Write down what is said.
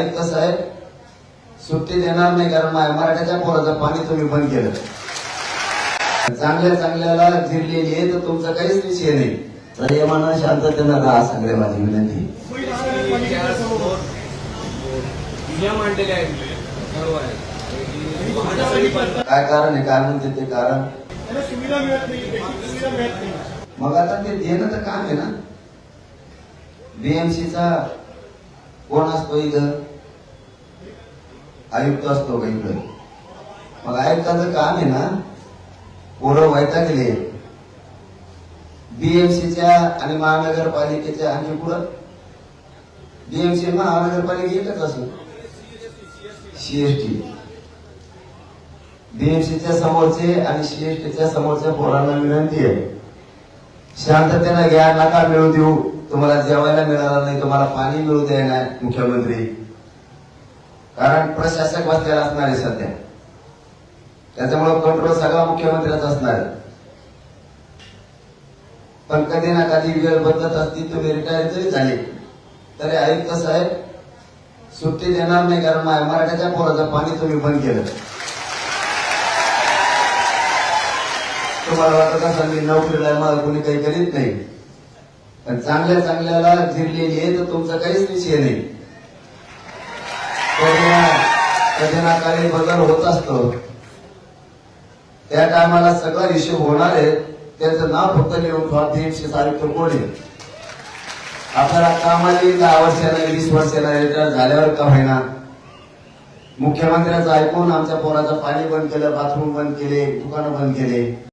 कसं आहे, सुट्टी देणार नाही कारण मराठ्याच्या पोराचं पाणी तुम्ही बंद केलं. चांगल्या चांगल्याला जिरलेली आहे तर तुमचा काहीच विषय नाही. तर हे म्हणा शांततेनं राहा, सगळे माझी विनंती. काय कारण आहे, काय म्हणते ते कारण. मग आता ते देणं तर काम आहे ना. बीएमसीचा कोण असतो इथं, आयुक्त असतो का इकडे. मग आयुक्ताचं काम आहे ना, पोरं वैतागले बीएमसीच्या आणि महानगरपालिकेच्या. आणि पुढं बीएमसी महानगरपालिका एकच असं सीएसटी. बीएमसीच्या समोरचे आणि सीएसटीच्या समोरच्या पोरांना विनंती आहे, शांततेनं घ्या, नका मिळू देऊ. तुम्हाला जेवायला मिळालं नाही, तुम्हाला पाणी मिळू द्या नाही मुख्यमंत्री, कारण प्रशासक बसलेला असणार आहे सध्या. त्याच्यामुळे कंट्रोल सगळा मुख्यमंत्र्याचा असणार आहे. पण कधी ना कधी वेळ बदलत असती. तुम्ही रिटायर जरी झाले तरी आयुक्त साहेब सुट्टी देणार नाही कारण मराठ्याच्या पोराचं पाणी तुम्ही बंद केलं. तुम्हाला वाटत असं मी नोकरीला मला कोणी काही करीत नाही, पण चांगल्या चांगल्याला जिरलेली आहे तर तुमचा काहीच विषय नाही. कधी ना काही बदल होत असतो. त्या टायमाला सगळा हिशोब होणार आहे. त्याचं नाव फक्त लिहून ठेवा, बीएमसी आयुक्त कोण आहे. आपल्याला कामाला 10 वर्षाला 20 वर्षाला रिटायर झाल्यावर का होईना, मुख्यमंत्र्याचं ऐकून आमच्या पोराचं पाणी बंद केलं, बाथरूम बंद केले, दुकानं बंद केले.